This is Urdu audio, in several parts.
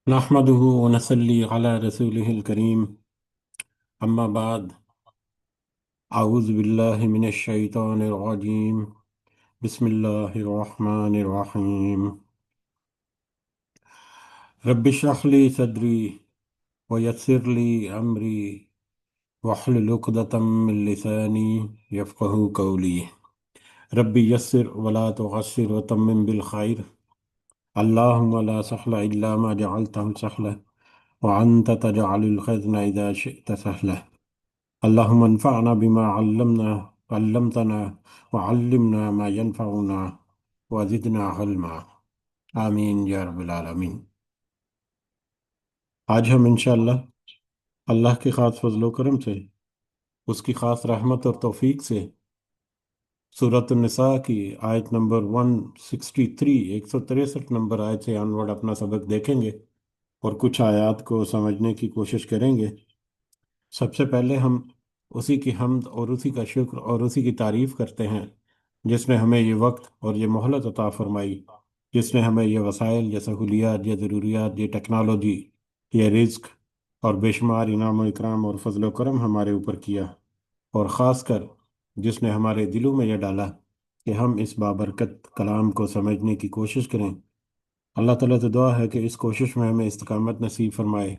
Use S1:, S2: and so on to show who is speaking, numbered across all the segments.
S1: نحمده ونصلي على رسوله الكريم أما بعد أعوذ بالله من الشيطان الرجيم بسم الله الرحمن الرحيم رب اشرح لي صدري ويسر لي أمري واحلل عقدة من لساني يفقه قولي ربي يسر ولا تعسر وتمم بالخير اللهم لا سهل إلا ما جعلته سهلا وأنت تجعل الحزن إذا شئت سهلا اللهم انفعنا بما علمتنا وعلمنا ما ينفعنا وزدنا علما آمین یا رب العالمین۔ آج ہم انشاءاللہ اللہ کے خاص فضل و کرم سے، اس کی خاص رحمت اور توفیق سے، سورۃ النساء کی آیت نمبر 163 163 نمبر آیت سے آنورڈ اپنا سبق دیکھیں گے اور کچھ آیات کو سمجھنے کی کوشش کریں گے۔ سب سے پہلے ہم اسی کی حمد اور اسی کا شکر اور اسی کی تعریف کرتے ہیں جس نے ہمیں یہ وقت اور یہ مہلت عطا فرمائی، جس نے ہمیں یہ وسائل، یہ سہولیات، یہ ضروریات، یہ ٹیکنالوجی، یہ رزق اور بے شمار انعام و اکرام اور فضل و کرم ہمارے اوپر کیا، اور خاص کر جس نے ہمارے دلوں میں یہ ڈالا کہ ہم اس بابرکت کلام کو سمجھنے کی کوشش کریں۔ اللہ تعالیٰ سے دعا ہے کہ اس کوشش میں ہمیں استقامت نصیب فرمائے،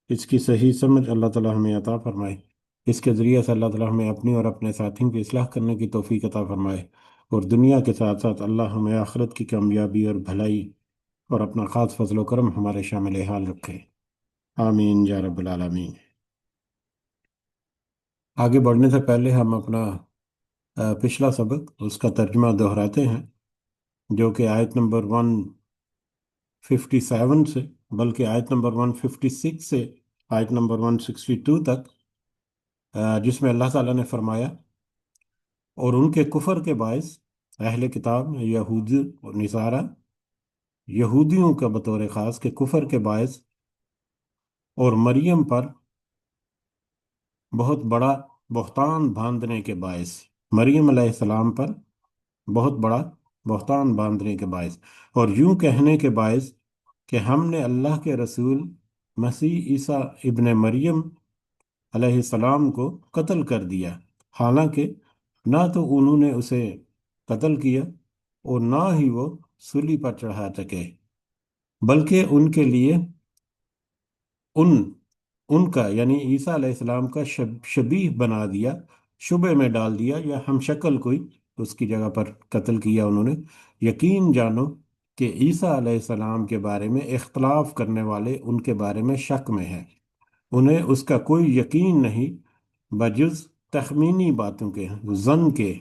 S1: اس کی صحیح سمجھ اللہ تعالیٰ ہمیں عطا فرمائے، اس کے ذریعے سے اللہ تعالیٰ ہمیں اپنی اور اپنے ساتھیوں کی اصلاح کرنے کی توفیق عطا فرمائے، اور دنیا کے ساتھ ساتھ اللہ ہمیں آخرت کی کامیابی اور بھلائی اور اپنا خاص فضل و کرم ہمارے شامل حال رکھے، آمین یا رب العالمین۔ آگے بڑھنے سے پہلے ہم اپنا پچھلا سبق، اس کا ترجمہ دہراتے ہیں، جو کہ آیت نمبر 157 سے، بلکہ آیت نمبر 156 سے آیت نمبر 162 تک، جس میں اللہ تعالیٰ نے فرمایا، اور ان کے کفر کے باعث اہل کتاب یہود اور نصارہ، یہودیوں کا بطور خاص کے کفر کے باعث اور مریم پر بہت بڑا بہتان باندھنے کے باعث، مریم علیہ السلام پر بہت بڑا بہتان باندھنے کے باعث، اور یوں کہنے کے باعث کہ ہم نے اللہ کے رسول مسیح عیسیٰ ابن مریم علیہ السلام کو قتل کر دیا، حالانکہ نہ تو انہوں نے اسے قتل کیا اور نہ ہی وہ سولی پر چڑھا سکے، بلکہ ان کے لیے ان کا یعنی عیسیٰ علیہ السلام کا شبیہ بنا دیا، شبہ میں ڈال دیا، یا ہم شکل کوئی اس کی جگہ پر قتل کیا انہوں نے۔ یقین جانو کہ عیسیٰ علیہ السلام کے بارے میں اختلاف کرنے والے ان کے بارے میں شک میں ہیں، انہیں اس کا کوئی یقین نہیں بجز تخمینی باتوں کے، ظن کے۔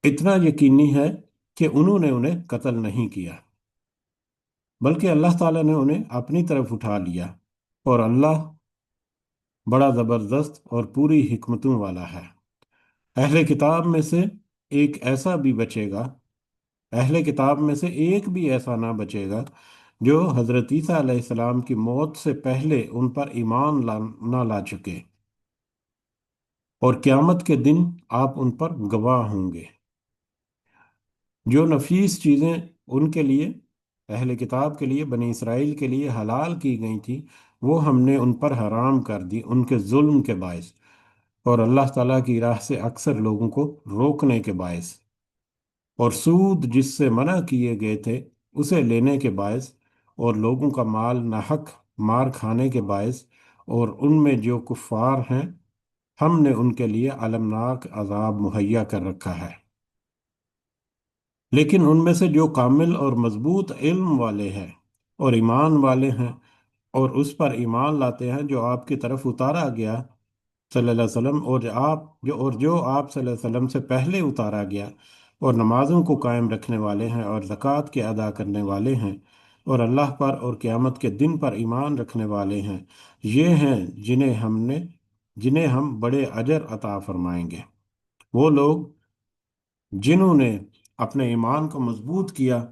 S1: اتنا یقینی ہے کہ انہوں نے انہیں قتل نہیں کیا، بلکہ اللہ تعالیٰ نے انہیں اپنی طرف اٹھا لیا، اور اللہ بڑا زبردست اور پوری حکمتوں والا ہے۔ اہل کتاب میں سے ایک ایسا بھی بچے گا، اہل کتاب میں سے ایک بھی ایسا نہ بچے گا جو حضرت عیسیٰ علیہ السلام کی موت سے پہلے ان پر ایمان نہ لا چکے، اور قیامت کے دن آپ ان پر گواہ ہوں گے۔ جو نفیس چیزیں ان کے لیے، اہل کتاب کے لیے، بنی اسرائیل کے لیے حلال کی گئی تھی، وہ ہم نے ان پر حرام کر دی ان کے ظلم کے باعث، اور اللہ تعالیٰ کی راہ سے اکثر لوگوں کو روکنے کے باعث، اور سود جس سے منع کیے گئے تھے اسے لینے کے باعث، اور لوگوں کا مال ناحق مار کھانے کے باعث، اور ان میں جو کفار ہیں ہم نے ان کے لیے المناک عذاب مہیا کر رکھا ہے۔ لیکن ان میں سے جو کامل اور مضبوط علم والے ہیں اور ایمان والے ہیں اور اس پر ایمان لاتے ہیں جو آپ کی طرف اتارا گیا صلی اللہ علیہ وسلم، اور جو آپ صلی اللہ علیہ وسلم سے پہلے اتارا گیا، اور نمازوں کو قائم رکھنے والے ہیں اور زکوٰۃ کے ادا کرنے والے ہیں، اور اللہ پر اور قیامت کے دن پر ایمان رکھنے والے ہیں، یہ ہیں جنہیں ہم بڑے اجر عطا فرمائیں گے۔ وہ لوگ جنہوں نے اپنے ایمان کو مضبوط کیا،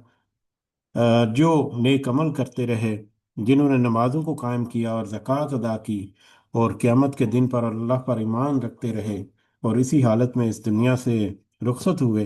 S1: جو نیک عمل کرتے رہے، جنہوں نے نمازوں کو قائم کیا اور زکوٰۃ ادا کی، اور قیامت کے دن پر اللہ پر ایمان رکھتے رہے، اور اسی حالت میں اس دنیا سے رخصت ہوئے،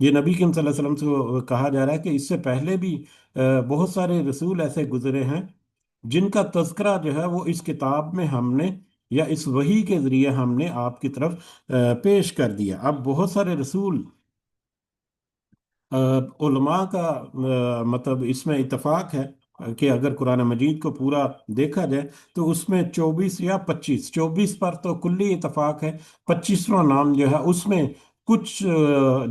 S1: یہ نبی کریم صلی اللہ علیہ وسلم سے کہا جا رہا ہے کہ اس سے پہلے بھی بہت سارے رسول ایسے گزرے ہیں جن کا تذکرہ جو ہے وہ اس کتاب میں ہم نے یا اس وحی کے ذریعے ہم نے آپ کی طرف پیش کر دیا۔ اب بہت سارے رسول علماء کا مطلب اس میں اتفاق ہے کہ اگر قرآن مجید کو پورا دیکھا جائے تو اس میں 24 یا 25، 24 پر تو کلی اتفاق ہے، 25واں نام جو ہے اس میں کچھ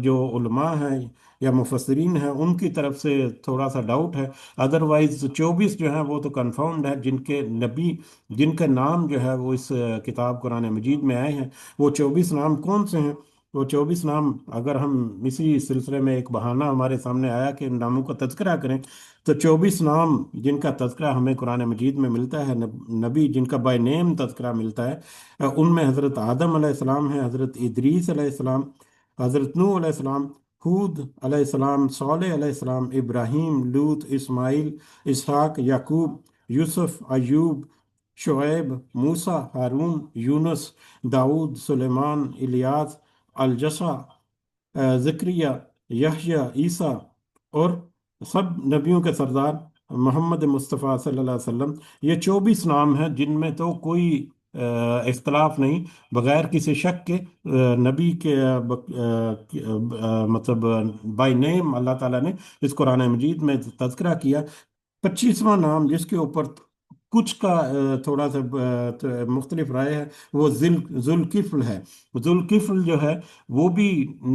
S1: جو علماء ہیں یا مفسرین ہیں ان کی طرف سے تھوڑا سا ڈاؤٹ ہے۔ ادروائز 24 جو ہیں وہ تو کنفرمڈ ہے، جن کے نبی جن کے نام جو ہے وہ اس کتاب قرآن مجید میں آئے ہیں۔ وہ 24 نام کون سے ہیں؟ وہ 24 نام اگر ہم اسی سلسلے میں ایک بہانہ ہمارے سامنے آیا کہ ان ناموں کا تذکرہ کریں، تو 24 نام جن کا تذکرہ ہمیں قرآن مجید میں ملتا ہے، نبی جن کا بائی نیم تذکرہ ملتا ہے، ان میں حضرت آدم علیہ السلام ہے، حضرت ادریس علیہ السلام، حضرت نوح علیہ السلام، ہود علیہ السلام، صالح علیہ السلام، ابراہیم، لوط، اسماعیل، اسحاق، یعقوب، یوسف، ایوب، شعیب، موسیٰ، ہارون، یونس، داؤد، سلیمان، الیاس، الجسا، زکریہ، یحییٰ، عیسیٰ، اور سب نبیوں کے سردار محمد مصطفیٰ صلی اللہ علیہ وسلم۔ یہ 24 نام ہیں جن میں تو کوئی اختلاف نہیں، بغیر کسی شک کے نبی کے مطلب بائی نیم اللہ تعالیٰ نے اس قرآن مجید میں تذکرہ کیا۔ 25واں نام جس کے اوپر کچھ کا تھوڑا سا مختلف رائے ہے، وہ ذوالکفل ہے۔ ذوالکفل جو ہے وہ بھی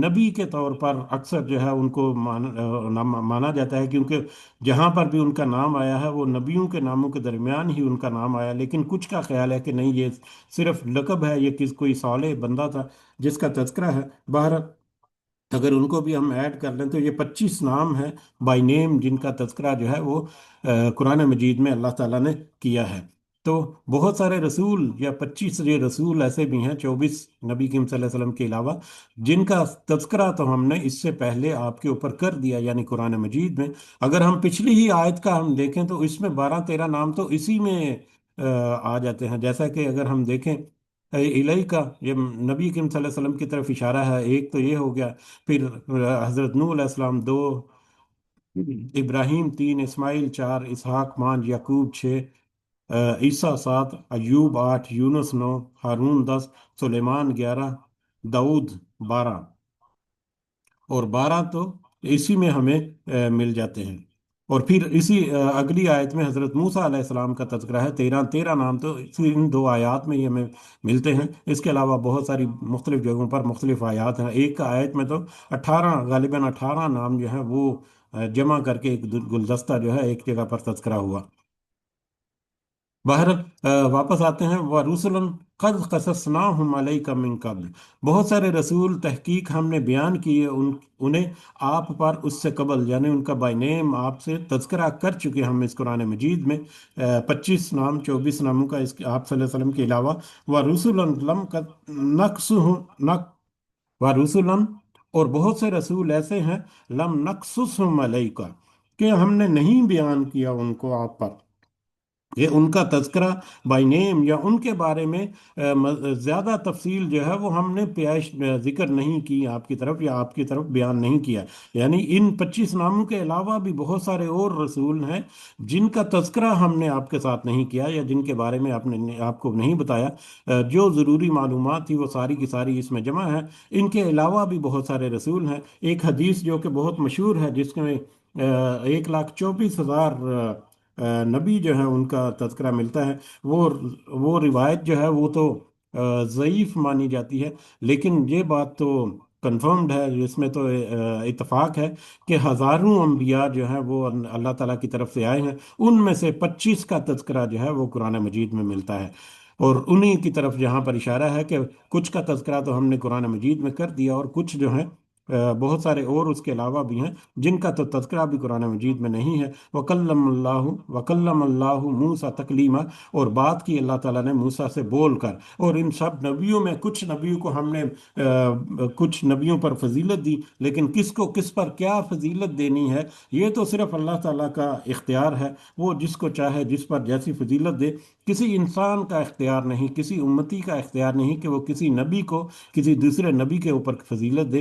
S1: نبی کے طور پر اکثر جو ہے ان کو مانا جاتا ہے، کیونکہ جہاں پر بھی ان کا نام آیا ہے وہ نبیوں کے ناموں کے درمیان ہی ان کا نام آیا، لیکن کچھ کا خیال ہے کہ نہیں، یہ صرف لقب ہے، یہ کوئی صالح بندہ تھا جس کا تذکرہ ہے۔ بہرحال اگر ان کو بھی ہم ایڈ کر لیں تو یہ 25 نام ہیں بائی نیم جن کا تذکرہ جو ہے وہ قرآن مجید میں اللہ تعالیٰ نے کیا ہے۔ تو بہت سارے رسول یا 25 یہ رسول ایسے بھی ہیں، 24 نبی کریم صلی اللہ علیہ وسلم کے علاوہ، جن کا تذکرہ تو ہم نے اس سے پہلے آپ کے اوپر کر دیا، یعنی قرآن مجید میں۔ اگر ہم پچھلی ہی آیت کا ہم دیکھیں تو اس میں 12 13 نام تو اسی میں آ جاتے ہیں، جیسا کہ اگر ہم دیکھیں الہی کا، یہ نبی کریم صلی اللہ علیہ وسلم کی طرف اشارہ ہے، ایک تو یہ ہو گیا، پھر حضرت نوح علیہ السلام 2، ابراہیم 3، اسماعیل 4، اسحاق 5، یعقوب 6، عیسیٰ 7، ایوب 8، یونس 9، ہارون 10، سلیمان 11، داؤد 12، اور 12 تو اسی میں ہمیں مل جاتے ہیں۔ اور پھر اسی اگلی آیت میں حضرت موسیٰ علیہ السلام کا تذکرہ ہے، 13 نام تو ان 2 آیات میں ہی ہمیں ملتے ہیں۔ اس کے علاوہ بہت ساری مختلف جگہوں پر مختلف آیات ہیں، ایک آیت میں تو 18، غالباً 18 نام جو ہیں وہ جمع کر کے ایک گلدستہ جو ہے ایک جگہ پر تذکرہ ہوا۔ باہر واپس آتے ہیں، وَرُسُلًا قَدْ قَصَصْنَاهُمْ عَلَيْكَ مِن قَبْلُ، بہت سارے رسول تحقیق ہم نے بیان کیے انہیں آپ پر اس سے قبل، یعنی ان کا بائی نیم آپ سے تذکرہ کر چکے ہم اس قرآن مجید میں۔ 25 نام، 24 ناموں کا اس آپ صلی اللہ علیہ وسلم کے علاوہ، وَرُسُلًا لَمْ نَقْصُهُمْ وَرُسُلًا، اور بہت سے رسول ایسے ہیں لم نقصصہم علیکا، کہ ہم نے نہیں بیان کیا ان کو آپ پر، یہ ان کا تذکرہ بائی نیم یا ان کے بارے میں زیادہ تفصیل جو ہے وہ ہم نے پیش ذکر نہیں کی آپ کی طرف، یا آپ کی طرف بیان نہیں کیا۔ یعنی ان 25 ناموں کے علاوہ بھی بہت سارے اور رسول ہیں جن کا تذکرہ ہم نے آپ کے ساتھ نہیں کیا، یا جن کے بارے میں آپ کو نہیں بتایا۔ جو ضروری معلومات تھی وہ ساری کی ساری اس میں جمع ہے۔ ان کے علاوہ بھی بہت سارے رسول ہیں۔ ایک حدیث جو کہ بہت مشہور ہے، جس میں 1,24,000 نبی جو ہیں ان کا تذکرہ ملتا ہے، وہ روایت جو ہے وہ تو ضعیف مانی جاتی ہے، لیکن یہ بات تو کنفرمڈ ہے، جس میں تو اتفاق ہے کہ ہزاروں انبیاء جو ہیں وہ اللہ تعالیٰ کی طرف سے آئے ہیں، ان میں سے 25 کا تذکرہ جو ہے وہ قرآن مجید میں ملتا ہے۔ اور انہی کی طرف جہاں پر اشارہ ہے کہ کچھ کا تذکرہ تو ہم نے قرآن مجید میں کر دیا، اور کچھ جو ہیں بہت سارے اور اس کے علاوہ بھی ہیں جن کا تو تذکرہ بھی قرآن مجید میں نہیں ہے۔ وکلم اللہ موسیٰ تکلیما، اور بات کی اللہ تعالیٰ نے موسیٰ سے بول کر۔ اور ان سب نبیوں میں کچھ نبیوں کو ہم نے کچھ نبیوں پر فضیلت دی، لیکن کس کو کس پر کیا فضیلت دینی ہے یہ تو صرف اللہ تعالیٰ کا اختیار ہے، وہ جس کو چاہے جس پر جیسی فضیلت دے۔ کسی انسان کا اختیار نہیں، کسی امتی کا اختیار نہیں کہ وہ کسی نبی کو کسی دوسرے نبی کے اوپر فضیلت دے۔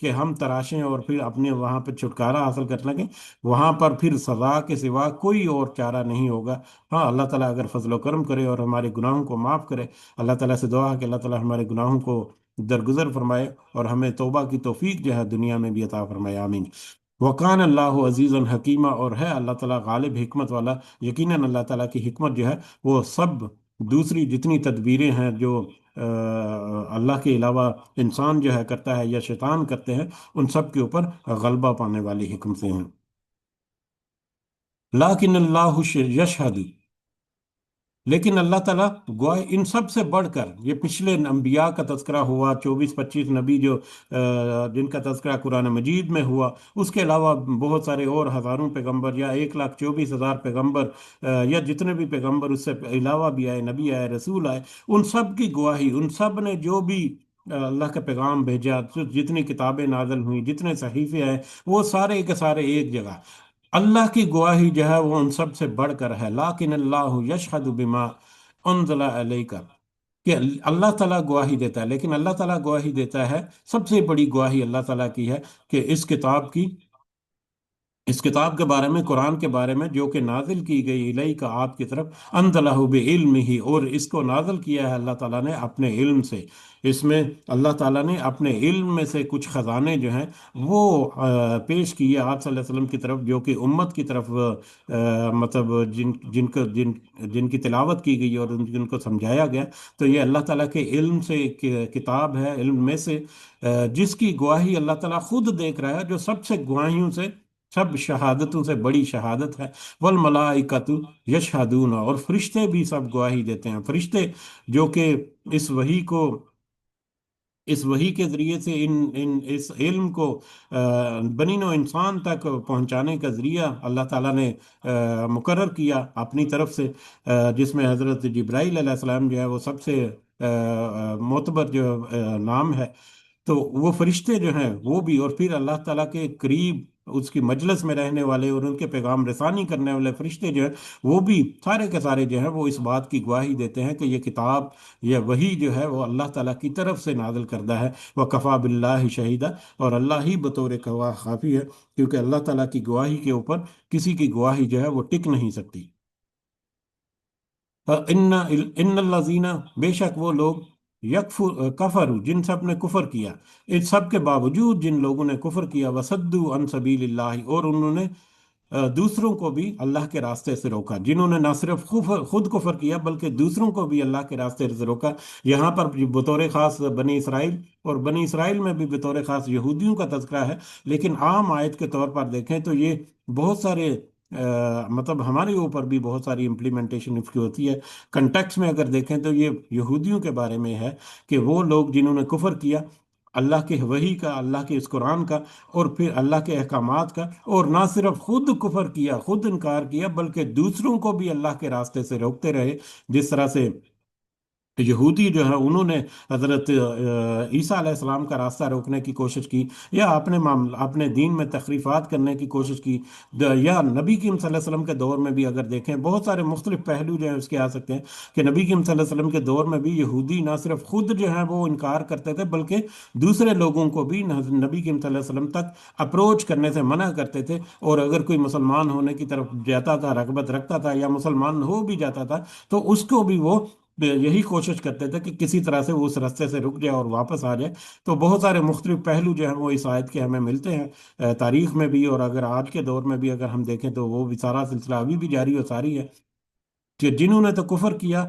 S1: کہ ہم تراشیں اور پھر اپنے وہاں پہ چھٹکارا حاصل کر لیں گے، وہاں پر پھر سزا کے سوا کوئی اور چارہ نہیں ہوگا۔ ہاں، اللہ تعالیٰ اگر فضل و کرم کرے اور ہمارے گناہوں کو معاف کرے، اللہ تعالیٰ سے دعا ہے کہ اللہ تعالیٰ ہمارے گناہوں کو درگزر فرمائے اور ہمیں توبہ کی توفیق جو ہے دنیا میں بھی عطا فرمائے، آمین۔ وقان اللہ عزیز الحکیمہ، اور ہے اللہ تعالیٰ غالب حکمت والا۔ یقیناً اللہ تعالیٰ کی حکمت جو ہے وہ سب دوسری جتنی تدبیریں ہیں جو اللہ کے علاوہ انسان جو ہے کرتا ہے یا شیطان کرتے ہیں، ان سب کے اوپر غلبہ پانے والی حکمتیں ہیں۔ لیکن اللہ یشہد، لیکن اللہ تعالیٰ گواہ ان سب سے بڑھ کر، یہ پچھلے انبیاء کا تذکرہ ہوا، 24-25 نبی جو جن کا تذکرہ قرآن مجید میں ہوا، اس کے علاوہ بہت سارے اور ہزاروں پیغمبر یا 1,24,000 پیغمبر، یا جتنے بھی پیغمبر اس سے علاوہ بھی آئے، نبی آئے، رسول آئے، ان سب کی گواہی، ان سب نے جو بھی اللہ کا پیغام بھیجا، جتنی کتابیں نازل ہوئیں، جتنے صحیفے آئے، وہ سارے کے سارے ایک جگہ، اللہ کی گواہی جو ہے وہ ان سب سے بڑھ کر ہے۔ لیکن اللہ یشہد بما انزل الیک، کہ اللہ تعالیٰ گواہی دیتا ہے، لیکن اللہ تعالیٰ گواہی دیتا ہے، سب سے بڑی گواہی اللہ تعالیٰ کی ہے کہ اس کتاب کے بارے میں، قرآن کے بارے میں، جو کہ نازل کی گئی الیک آپ کی طرف، انزلہ بعلمہ، اور اس کو نازل کیا ہے اللہ تعالیٰ نے اپنے علم سے۔ اس میں اللہ تعالیٰ نے اپنے علم میں سے کچھ خزانے جو ہیں وہ پیش کیے آپ صلی اللہ علیہ وسلم کی طرف، جو کہ امت کی طرف مطلب جن کی تلاوت کی گئی اور جن کو سمجھایا گیا، تو یہ اللہ تعالیٰ کے علم سے ایک کتاب ہے، علم میں سے، جس کی گواہی اللہ تعالیٰ خود دیکھ رہا ہے، جو سب سے گواہیوں سے، سب شہادتوں سے بڑی شہادت ہے۔ والملائکۃ یشہدون، اور فرشتے بھی سب گواہی دیتے ہیں، فرشتے جو کہ اس وحی کو، اس وحی کے ذریعے سے اس علم کو بنی نوع انسان تک پہنچانے کا ذریعہ اللہ تعالیٰ نے مقرر کیا اپنی طرف سے، جس میں حضرت جبرائیل علیہ السلام جو ہے وہ سب سے معتبر جو نام ہے۔ تو وہ فرشتے جو ہیں وہ بھی، اور پھر اللہ تعالیٰ کے قریب اس کی مجلس میں رہنے والے اور ان کے پیغام رسانی کرنے والے فرشتے جو ہیں، وہ بھی سارے کے سارے جو ہیں وہ اس بات کی گواہی دیتے ہیں کہ یہ کتاب، یہ وحی جو ہے وہ اللہ تعالیٰ کی طرف سے نازل کردہ ہے۔ وَكَفَى بِاللَّهِ شَهِيدًا، اور اللہ ہی بطور گواہ کافی ہے، کیونکہ اللہ تعالیٰ کی گواہی کے اوپر کسی کی گواہی جو ہے وہ ٹک نہیں سکتی۔ ان الذین، بے شک وہ لوگ، کفر، جن سب نے کفر کیا، اس سب کے باوجود جن لوگوں نے کفر کیا، وصدوا عن سبیل اللہ، اور انہوں نے دوسروں کو بھی اللہ کے راستے سے روکا، جنہوں نے نہ صرف خود کفر کیا بلکہ دوسروں کو بھی اللہ کے راستے سے روکا۔ یہاں پر بطور خاص بنی اسرائیل، اور بنی اسرائیل میں بھی بطور خاص یہودیوں کا تذکرہ ہے، لیکن عام آیت کے طور پر دیکھیں تو یہ بہت سارے مطلب ہمارے اوپر بھی بہت ساری امپلیمنٹیشن اس کی ہوتی ہے۔ کنٹیکس میں اگر دیکھیں تو یہ یہودیوں کے بارے میں ہے کہ وہ لوگ جنہوں نے کفر کیا اللہ کے وحی کا، اللہ کے اس قرآن کا، اور پھر اللہ کے احکامات کا، اور نہ صرف خود کفر کیا، خود انکار کیا، بلکہ دوسروں کو بھی اللہ کے راستے سے روکتے رہے، جس طرح سے یہودی جو ہے انہوں نے حضرت عیسیٰ علیہ السلام کا راستہ روکنے کی کوشش کی، یا اپنے دین میں تخریفات کرنے کی کوشش کی، یا نبی کریم صلی اللہ علیہ وسلم کے دور میں بھی اگر دیکھیں بہت سارے مختلف پہلو جو ہیں اس کے آ سکتے ہیں، کہ نبی کریم صلی اللہ علیہ وسلم کے دور میں بھی یہودی نہ صرف خود جو ہے وہ انکار کرتے تھے، بلکہ دوسرے لوگوں کو بھی نبی کریم صلی اللہ علیہ وسلم تک اپروچ کرنے سے منع کرتے تھے، اور اگر کوئی مسلمان ہونے کی طرف جاتا تھا، رغبت رکھتا تھا، یا مسلمان ہو بھی جاتا تھا، تو اس کو بھی وہ یہی کوشش کرتے تھے کہ کسی طرح سے وہ اس رستے سے رک جائے اور واپس آ جائے۔ تو بہت سارے مختلف پہلو جو ہیں وہ اس آیت کے ہمیں ملتے ہیں تاریخ میں بھی، اور اگر آج کے دور میں بھی اگر ہم دیکھیں تو وہ بھی سارا سلسلہ ابھی بھی جاری و ساری ہے، کہ جنہوں نے تو کفر کیا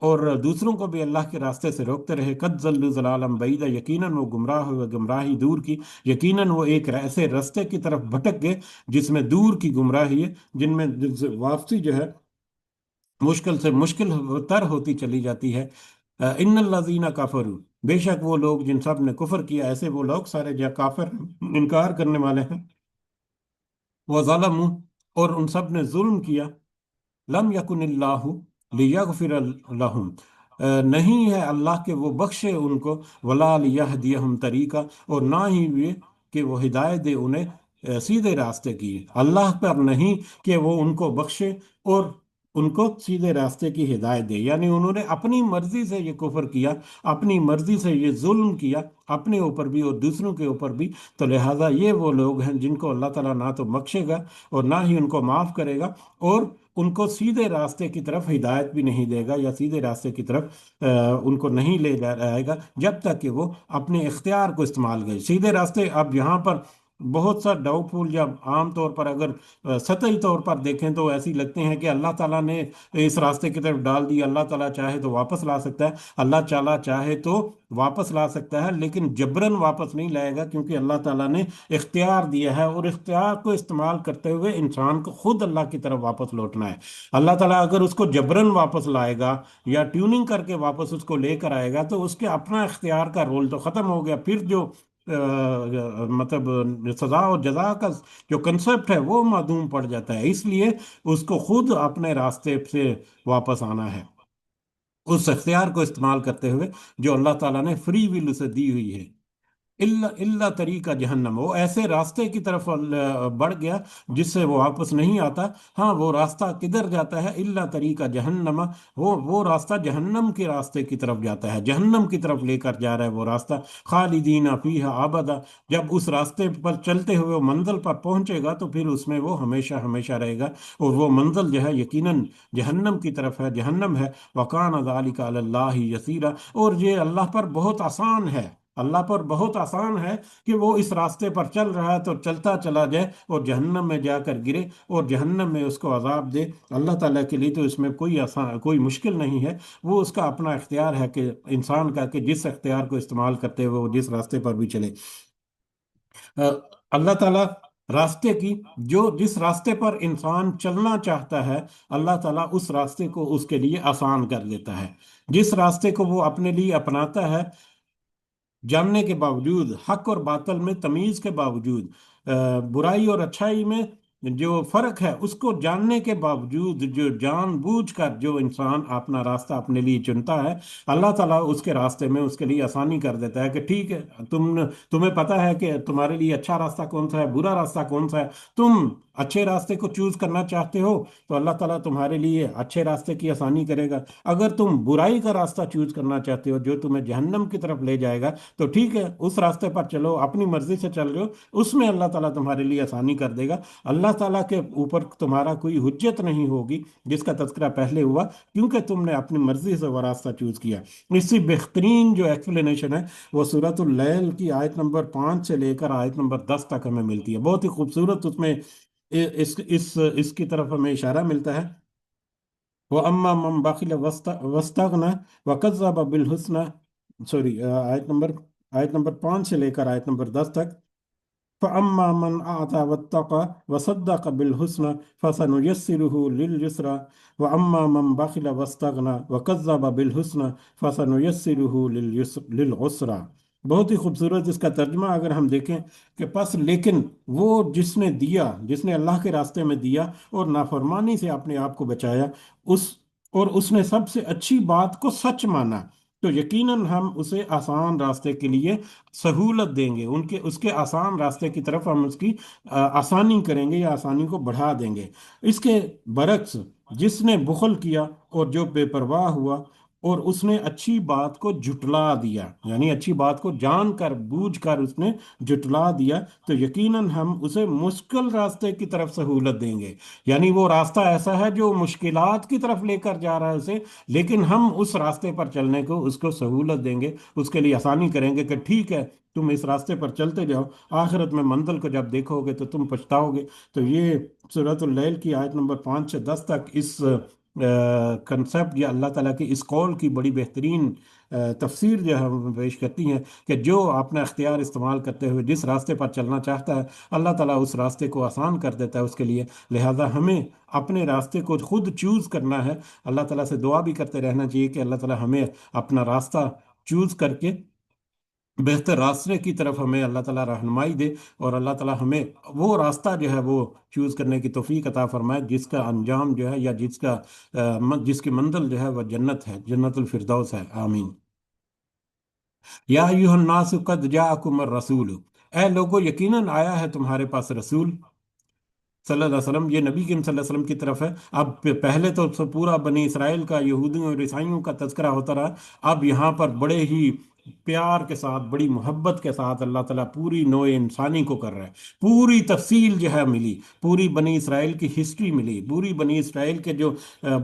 S1: اور دوسروں کو بھی اللہ کے راستے سے روکتے رہے، قد ضلوا ضلالا بعیدا، یقیناً وہ گمراہ ہوئے گمراہی دور کی، یقیناً وہ ایک ایسے رستے کی طرف بھٹک گئے جس میں دور کی گمراہی ہے، جن میں واپسی جو ہے مشکل سے مشکل تر ہوتی چلی جاتی ہے۔ ان الذین کفروا، بے شک وہ لوگ جن سب نے کفر کیا، ایسے وہ لوگ سارے جو کافر انکار کرنے والے ہیں، وظلموا، اور ان سب نے ظلم کیا، لم یکن اللہ لیغفر لہم، نہیں ہے اللہ کہ وہ بخشے ان کو، ولا لیہدیہم طریقہ، اور نہ ہی یہ کہ وہ ہدایت دے انہیں سیدھے راستے کی، اللہ پر نہیں کہ وہ ان کو بخشے اور ان کو سیدھے راستے کی ہدایت دے، یعنی انہوں نے اپنی مرضی سے یہ کفر کیا، اپنی مرضی سے یہ ظلم کیا، اپنے اوپر بھی اور دوسروں کے اوپر بھی، تو لہٰذا یہ وہ لوگ ہیں جن کو اللہ تعالیٰ نہ تو بخشے گا اور نہ ہی ان کو معاف کرے گا، اور ان کو سیدھے راستے کی طرف ہدایت بھی نہیں دے گا، یا سیدھے راستے کی طرف ان کو نہیں لے جائے گا، جب تک کہ وہ اپنے اختیار کو استعمال کرے سیدھے راستے۔ اب یہاں پر بہت سا ڈاؤٹ فل، یا عام طور پر اگر سطحی طور پر دیکھیں تو ایسی لگتے ہیں کہ اللہ تعالیٰ نے اس راستے کی طرف ڈال دی، اللہ تعالیٰ چاہے تو واپس لا سکتا ہے، اللہ تعالیٰ چاہے تو واپس لا سکتا ہے، لیکن جبرن واپس نہیں لائے گا، کیونکہ اللہ تعالیٰ نے اختیار دیا ہے، اور اختیار کو استعمال کرتے ہوئے انسان کو خود اللہ کی طرف واپس لوٹنا ہے۔ اللہ تعالیٰ اگر اس کو جبرن واپس لائے گا یا ٹیوننگ کر کے واپس اس کو لے کر آئے گا، تو اس کے اپنا اختیار کا رول تو ختم ہو گیا، پھر جو مطلب سزا اور جزا کا جو کنسپٹ ہے وہ معدوم پڑ جاتا ہے، اس لیے اس کو خود اپنے راستے سے واپس آنا ہے، اس اختیار کو استعمال کرتے ہوئے جو اللہ تعالیٰ نے فری ول اسے دی ہوئی ہے۔ اللہ طریقہ جہنم، وہ ایسے راستے کی طرف بڑھ گیا جس سے وہ واپس نہیں آتا۔ ہاں، وہ راستہ کدھر جاتا ہے؟ اللہ طریقہ جہنم، وہ راستہ جہنم کے راستے کی طرف جاتا ہے، جہنم کی طرف لے کر جا رہا ہے وہ راستہ، خالدین فیہا ابدا۔ جب اس راستے پر چلتے ہوئے وہ منزل پر پہنچے گا تو پھر اس میں وہ ہمیشہ ہمیشہ رہے گا، اور وہ منزل جو ہے یقیناً جہنم کی طرف ہے، جہنم ہے۔ وَقَانَ ذَلِكَ عَلَى اللَّهِ يَسِيرًا، اور یہ اللہ پر بہت آسان ہے، اللہ پر بہت آسان ہے کہ وہ اس راستے پر چل رہا ہے تو چلتا چلا جائے اور جہنم میں جا کر گرے اور جہنم میں اس کو عذاب دے۔ اللہ تعالیٰ کے لیے تو اس میں کوئی آسان، کوئی مشکل نہیں ہے، وہ اس کا اپنا اختیار ہے کہ انسان کا، کہ جس اختیار کو استعمال کرتے ہوئے وہ جس راستے پر بھی چلے۔ اللہ تعالیٰ راستے کی، جو جس راستے پر انسان چلنا چاہتا ہے، اللہ تعالیٰ اس راستے کو اس کے لیے آسان کر دیتا ہے، جس راستے کو وہ اپنے لیے اپناتا ہے، جاننے کے باوجود، حق اور باطل میں تمیز کے باوجود، برائی اور اچھائی میں جو فرق ہے اس کو جاننے کے باوجود، جو جان بوجھ کر جو انسان اپنا راستہ اپنے لیے چنتا ہے، اللہ تعالیٰ اس کے راستے میں اس کے لیے آسانی کر دیتا ہے کہ ٹھیک ہے، تمہیں پتہ ہے کہ تمہارے لیے اچھا راستہ کون سا ہے، برا راستہ کون سا ہے، تم اچھے راستے کو چوز کرنا چاہتے ہو تو اللہ تعالیٰ تمہارے لیے اچھے راستے کی آسانی کرے گا، اگر تم برائی کا راستہ چوز کرنا چاہتے ہو جو تمہیں جہنم کی طرف لے جائے گا تو ٹھیک ہے، اس راستے پر چلو، اپنی مرضی سے چل رہے ہو، اس میں اللہ تعالیٰ تمہارے لیے آسانی کر دے گا۔ اللہ تعالیٰ کے اوپر تمہارا کوئی حجت نہیں ہوگی، جس کا تذکرہ پہلے ہوا، کیونکہ تم نے اپنی مرضی سے وہ راستہ چوز کیا۔ اس سے بہترین جو ایکسپلینیشن ہے وہ سورۃ اللیل کی آیت نمبر 5 سے لے کر آیت نمبر 10 تک ہمیں ملتی ہے، بہت ہی خوبصورت اس میں اس کی طرف ہمیں اشارہ ملتا ہے۔ وَأَمَّا مَنْ بَخِلَ وَاسْتَغْنَى وَكَذَّبَ بِالْحُسْنَى، سوری، آیت نمبر 5 سے لے کر آیت نمبر 10 تک۔ فَأَمَّا مَنْ أَعْطَى وَاتَّقَى وَصَدَّقَ بِالْحُسْنَى فَسَنُيَسِّرُهُ لِلْيُسْرَى وَأَمَّا مَنْ بَخِلَ وَاسْتَغْنَى وَكَذَّبَ بِالْحُسْنَى فَسَنُيَسِّرُهُ لِلْعُسْرَى۔ بہت ہی خوبصورت اس کا ترجمہ اگر ہم دیکھیں کہ پس لیکن وہ جس نے دیا، جس نے اللہ کے راستے میں دیا اور نافرمانی سے اپنے آپ کو بچایا، اس اور اس نے سب سے اچھی بات کو سچ مانا، تو یقیناً ہم اسے آسان راستے کے لیے سہولت دیں گے، اس کے آسان راستے کی طرف ہم اس کی آسانی کریں گے یا آسانی کو بڑھا دیں گے۔ اس کے برعکس جس نے بخل کیا اور جو بے پرواہ ہوا اور اس نے اچھی بات کو جھٹلا دیا، یعنی اچھی بات کو جان کر بوجھ کر اس نے جھٹلا دیا، تو یقیناً ہم اسے مشکل راستے کی طرف سہولت دیں گے، یعنی وہ راستہ ایسا ہے جو مشکلات کی طرف لے کر جا رہا ہے اسے، لیکن ہم اس راستے پر چلنے کو اس کو سہولت دیں گے، اس کے لیے آسانی کریں گے کہ ٹھیک ہے، تم اس راستے پر چلتے جاؤ، آخرت میں منزل کو جب دیکھو گے تو تم پچھتاؤ گے۔ تو یہ سورۃ اللیل کی آیت نمبر 5 سے 10 تک اس کنسپٹ یا اللہ تعالیٰ کی اس قول کی بڑی بہترین تفسیر جو ہے ہم پیش کرتی ہیں کہ جو اپنا اختیار استعمال کرتے ہوئے جس راستے پر چلنا چاہتا ہے، اللہ تعالیٰ اس راستے کو آسان کر دیتا ہے اس کے لیے، لہٰذا ہمیں اپنے راستے کو خود چوز کرنا ہے۔ اللہ تعالیٰ سے دعا بھی کرتے رہنا چاہیے کہ اللہ تعالیٰ ہمیں اپنا راستہ چوز کر کے بہتر راستے کی طرف ہمیں اللہ تعالیٰ رہنمائی دے، اور اللہ تعالیٰ ہمیں وہ راستہ جو ہے وہ چوز کرنے کی توفیق عطا فرمائے جس کا انجام جو ہے یا جس کی منزل جو ہے وہ جنت ہے، جنت الفردوس ہے، آمین۔ یا ایھا الناس قد جاءکم الرسول، اے لوگو یقیناً آیا ہے تمہارے پاس رسول، صلی اللہ علیہ وسلم، یہ نبی کریم صلی اللہ علیہ وسلم کی طرف ہے۔ اب پہلے تو پورا بنی اسرائیل کا، یہودیوں اور عیسائیوں کا تذکرہ ہوتا رہا، اب یہاں پر بڑے ہی پیار کے ساتھ، بڑی محبت کے ساتھ اللہ تعالیٰ پوری نوع انسانی کو کر رہا ہے۔ پوری تفصیل جو ہے ملی، پوری بنی اسرائیل کی ہسٹری ملی، پوری بنی اسرائیل کے جو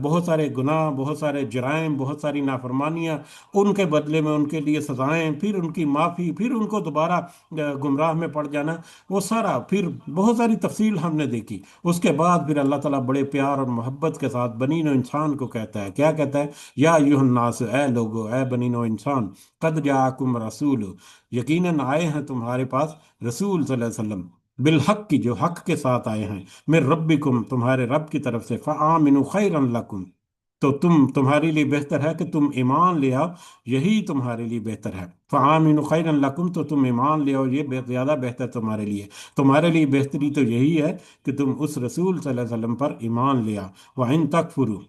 S1: بہت سارے گناہ، بہت سارے جرائم، بہت ساری نافرمانیاں، ان کے بدلے میں ان کے لیے سزائیں، پھر ان کی معافی، پھر ان کو دوبارہ گمراہ میں پڑ جانا، وہ سارا پھر بہت ساری تفصیل ہم نے دیکھی۔ اس کے بعد پھر اللہ تعالیٰ بڑے پیار اور محبت کے ساتھ بنی نوع انسان کو کہتا ہے، کیا کہتا ہے؟ یا ایھا الناس، اے لوگو، اے بنی نوع انسان، قد جاءکم رسول، یقیناً آئے ہیں تمہارے پاس رسول صلی اللہ علیہ وسلم، بالحق کی، جو حق کے ساتھ آئے ہیں، من ربکم، تمہارے رب کی طرف سے، فآمنوا خیرا لکم، تو تمہارے لیے بہتر ہے کہ تم ایمان لے آؤ، یہی تمہارے لیے بہتر ہے۔ فآمنوا خیرا لکم، تو تم ایمان لے آؤ، یہ زیادہ بہتر تمہارے لیے، تمہارے لیے بہتری تو یہی ہے کہ تم اس رسول صلی اللہ علیہ وسلم پر ایمان لے آؤ۔ وَإِن تَكْفُرُوا،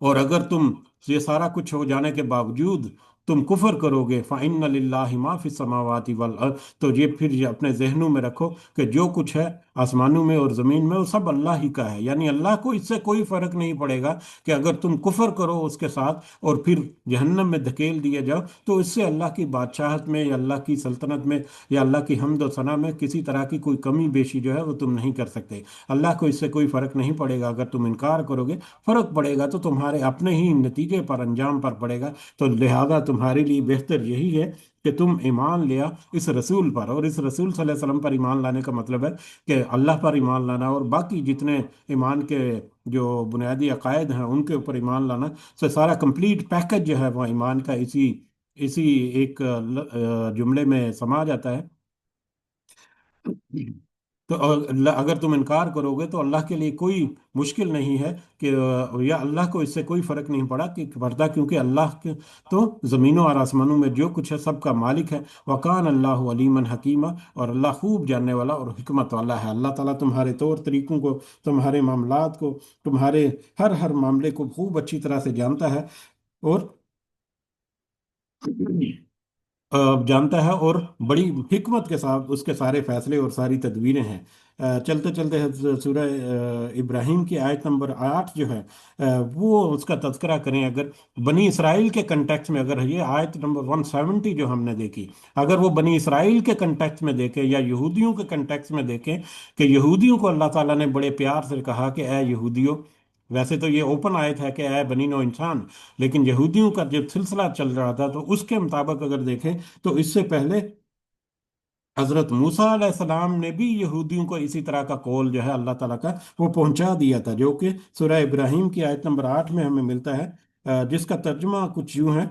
S1: اور اگر تم یہ سارا کچھ ہو جانے کے باوجود تم کفر کرو گے، فَإِنَّ لِلَّهِ مَا فِي السَّمَاوَاتِ وَالْأَرْضِ، تو یہ اپنے ذہنوں میں رکھو کہ جو کچھ ہے آسمانوں میں اور زمین میں وہ سب اللہ ہی کا ہے، یعنی اللہ کو اس سے کوئی فرق نہیں پڑے گا کہ اگر تم کفر کرو اس کے ساتھ اور پھر جہنم میں دھکیل دیے جاؤ، تو اس سے اللہ کی بادشاہت میں یا اللہ کی سلطنت میں یا اللہ کی حمد و ثنا میں کسی طرح کی کوئی کمی بیشی جو ہے وہ تم نہیں کر سکتے۔ اللہ کو اس سے کوئی فرق نہیں پڑے گا، اگر تم انکار کرو گے فرق پڑے گا تو تمہارے اپنے ہی نتیجے پر، انجام پر پڑے گا۔ تو لہذا تمہارے لیے بہتر یہی ہے کہ تم ایمان لیا اس رسول پر، اور اس رسول صلی اللہ علیہ وسلم پر ایمان لانے کا مطلب ہے کہ اللہ پر ایمان لانا، اور باقی جتنے ایمان کے جو بنیادی عقائد ہیں ان کے اوپر ایمان لانا، سے سارا کمپلیٹ پیکج جو ہے وہ ایمان کا اسی ایک جملے میں سما جاتا ہے۔ تو اگر تم انکار کرو گے تو اللہ کے لیے کوئی مشکل نہیں ہے کہ یا اللہ کو اس سے کوئی فرق نہیں پڑتا، کیونکہ اللہ تو زمینوں اور آسمانوں میں جو کچھ ہے سب کا مالک ہے۔ وَقَانَ اللَّهُ عَلِيمًا حَكِيمًا، اور اللہ خوب جاننے والا اور حکمت والا ہے۔ اللہ تعالیٰ تمہارے طور طریقوں کو، تمہارے معاملات کو، تمہارے ہر معاملے کو خوب اچھی طرح سے جانتا ہے، اور جانتا ہے، اور بڑی حکمت کے ساتھ اس کے سارے فیصلے اور ساری تدبیریں ہیں۔ چلتے چلتے سورہ ابراہیم کی آیت نمبر 8 جو ہے، وہ اس کا تذکرہ کریں۔ اگر بنی اسرائیل کے کنٹیکس میں، اگر یہ آیت نمبر 170 جو ہم نے دیکھی، اگر وہ بنی اسرائیل کے کنٹیکس میں دیکھیں یا یہودیوں کے کنٹیکس میں دیکھیں، کہ یہودیوں کو اللہ تعالیٰ نے بڑے پیار سے کہا کہ اے یہودیوں، ویسے تو یہ اوپن آیت ہے کہ اے بنی نو انسان، لیکن یہودیوں کا جب سلسلہ چل رہا تھا تو اس کے مطابق اگر دیکھیں تو اس سے پہلے حضرت موسیٰ علیہ السلام نے بھی یہودیوں کو اسی طرح کا قول جو ہے اللہ تعالیٰ کا وہ پہنچا دیا تھا، جو کہ سورہ ابراہیم کی آیت نمبر 8 میں ہمیں ملتا ہے، جس کا ترجمہ کچھ یوں ہے۔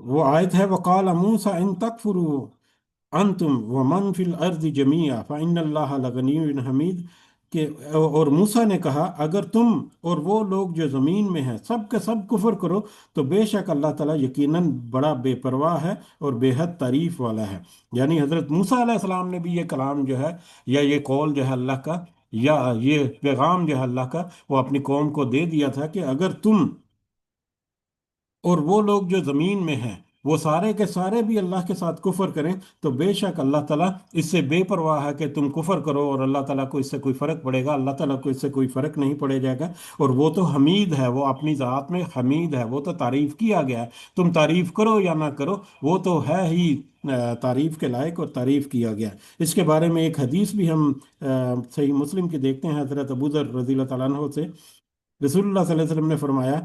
S1: وہ آیت ہے، وَقَالَ مُوسَىٰ إِن تَكْفُرُوا انتم ومن فی الارض جمیعا فإن اللہ لغنی حمید، کہ اور موسیٰ نے کہا اگر تم اور وہ لوگ جو زمین میں ہیں سب کے سب کفر کرو تو بے شک اللہ تعالیٰ یقیناً بڑا بے پرواہ ہے اور بے حد تعریف والا ہے۔ یعنی حضرت موسیٰ علیہ السلام نے بھی یہ کلام جو ہے یا یہ قول جو ہے اللہ کا، یا یہ پیغام جو ہے اللہ کا، وہ اپنی قوم کو دے دیا تھا کہ اگر تم اور وہ لوگ جو زمین میں ہیں وہ سارے کے سارے بھی اللہ کے ساتھ کفر کریں تو بے شک اللہ تعالیٰ اس سے بے پرواہ ہے کہ تم کفر کرو، اور اللہ تعالیٰ کو اس سے کوئی فرق پڑے گا، اللہ تعالیٰ کو اس سے کوئی فرق نہیں پڑے جائے گا۔ اور وہ تو حمید ہے، وہ اپنی ذات میں حمید ہے، وہ تو تعریف کیا گیا ہے، تم تعریف کرو یا نہ کرو وہ تو ہے ہی تعریف کے لائق اور تعریف کیا گیا۔ اس کے بارے میں ایک حدیث بھی ہم صحیح مسلم کی دیکھتے ہیں، حضرت ابو ذر رضی اللہ تعالیٰ عنہ سے رسول اللہ صلی اللہ علیہ وسلم نے فرمایا،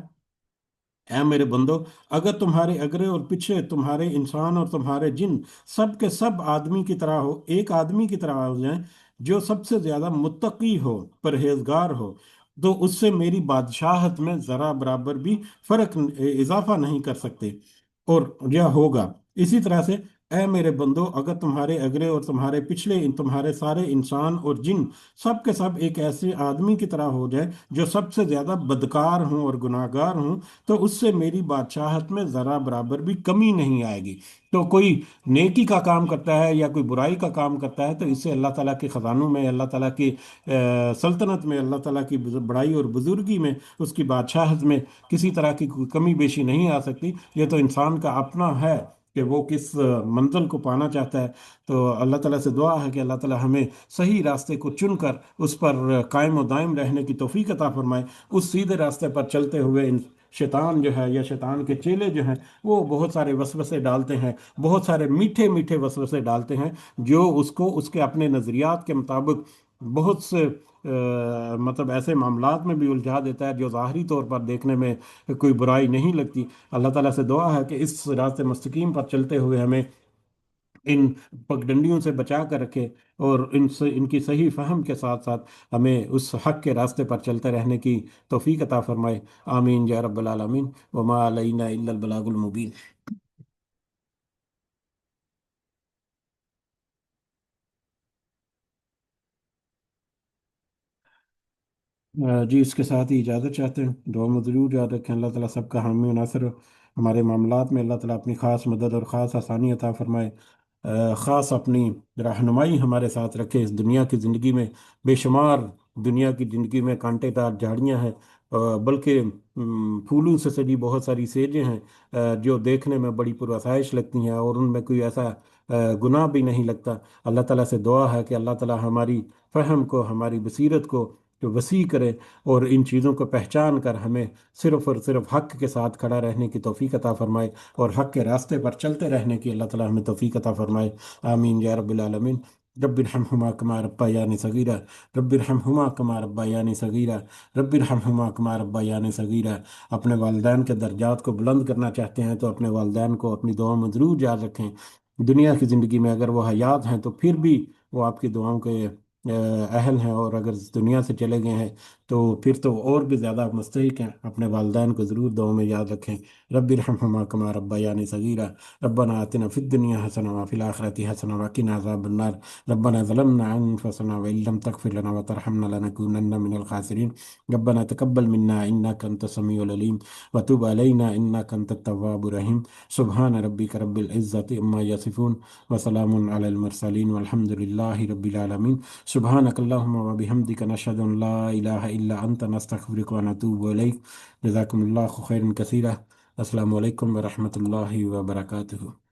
S1: اے میرے بندو، اگر تمہارے اگرے اور پیچھے، تمہارے انسان اور تمہارے جن سب کے سب آدمی کی طرح ہو، ایک آدمی کی طرح ہو جائیں جو سب سے زیادہ متقی ہو، پرہیزگار ہو، تو اس سے میری بادشاہت میں ذرا برابر بھی فرق اضافہ نہیں کر سکتے، اور یہ ہوگا اسی طرح سے۔ اے میرے بندو، اگر تمہارے اگلے اور تمہارے پچھلے تمہارے سارے انسان اور جن سب کے سب ایک ایسے آدمی کی طرح ہو جائے جو سب سے زیادہ بدکار ہوں اور گناہ گار ہوں، تو اس سے میری بادشاہت میں ذرا برابر بھی کمی نہیں آئے گی۔ تو کوئی نیکی کا کام کرتا ہے یا کوئی برائی کا کام کرتا ہے تو اس سے اللہ تعالیٰ کے خزانوں میں، اللہ تعالیٰ کی سلطنت میں، اللہ تعالیٰ کی بڑائی اور بزرگی میں، اس کی بادشاہت میں کسی طرح کی کوئی کمی بیشی نہیں آ سکتی۔ یہ تو انسان کا اپنا ہے کہ وہ کس منزل کو پانا چاہتا ہے، تو اللہ تعالیٰ سے دعا ہے کہ اللہ تعالیٰ ہمیں صحیح راستے کو چن کر اس پر قائم و دائم رہنے کی توفیق عطا فرمائے۔ اس سیدھے راستے پر چلتے ہوئے شیطان جو ہے یا شیطان کے چیلے جو ہیں وہ بہت سارے وسوسے ڈالتے ہیں، بہت سارے میٹھے میٹھے وسوسے ڈالتے ہیں، جو اس کو اس کے اپنے نظریات کے مطابق بہت سے مطلب ایسے معاملات میں بھی الجھا دیتا ہے جو ظاہری طور پر دیکھنے میں کوئی برائی نہیں لگتی۔ اللہ تعالیٰ سے دعا ہے کہ اس راست مستقیم پر چلتے ہوئے ہمیں ان پگڈنڈیوں سے بچا کر رکھے، اور ان سے ان کی صحیح فہم کے ساتھ ساتھ ہمیں اس حق کے راستے پر چلتے رہنے کی توفیق عطا فرمائے۔ آمین یا رب العالمین، وما علینا الا البلاغ المبین۔ جی اس کے ساتھ ہی اجازت چاہتے ہیں، دعا میں ضرور یاد رکھیں۔ اللہ تعالیٰ سب کا حامی و ناصر ہو، ہمارے معاملات میں اللہ تعالیٰ اپنی خاص مدد اور خاص آسانی عطا فرمائے، خاص اپنی رہنمائی ہمارے ساتھ رکھے۔ اس دنیا کی زندگی میں بے شمار دنیا کی زندگی میں کانٹے دار جھاڑیاں ہیں، بلکہ پھولوں سے سجی بہت ساری سیجیں ہیں، جو دیکھنے میں بڑی پرآسائش لگتی ہیں، اور ان میں کوئی ایسا گناہ بھی نہیں لگتا۔ اللہ تعالیٰ سے دعا ہے کہ اللہ تعالیٰ ہماری فہم کو، ہماری بصیرت کو جو وسیع کرے، اور ان چیزوں کو پہچان کر ہمیں صرف اور صرف حق کے ساتھ کھڑا رہنے کی توفیق عطا فرمائے، اور حق کے راستے پر چلتے رہنے کی اللہ تعالیٰ ہمیں توفیق عطا فرمائے۔ آمین یا رب العالمین۔ رب ارحمہما کما ربیانی صغیرا، رب ارحمہما کما ربیانی صغیرا، رب ارحمہما کما ربیانی صغیرا۔ اپنے والدین کے درجات کو بلند کرنا چاہتے ہیں تو اپنے والدین کو اپنی دعاؤں میں ضرور یاد رکھیں۔ دنیا کی زندگی میں اگر وہ حیات ہیں تو پھر بھی وہ آپ کی دعاؤں کے اہل ہیں، اور اگر اس دنیا سے چلے گئے ہیں تو پھر تو اور بھی زیادہ مستحق ہیں۔ اپنے والدین کو ضرور دعاؤں میں یاد رکھیں۔ رب ارحمہما کما ربیانی صغیرا، ربنا آتنا فی الدنیا حسنہ وفی الآخرۃ حسنہ وقنا عذاب النار، ربنا ظلمنا انفسنا وان لم تغفر لنا وترحمنا لنکونن من الخاسرین، ربنا تقبل منا انک انت السمیع العلیم وتب علینا انک انت التواب الرحیم۔ سبحان ربک رب العزۃ عما یصفون وسلام علی المرسلین والحمد للہ رب العالمین۔ سبحانک اللہم و بحمدک نشہد ان لا الہ الا انت نستغفرک و نتوب الیک۔ جزاکم اللہ خیرا کثیرا۔ السلام علیکم ورحمۃ اللہ وبرکاتہ۔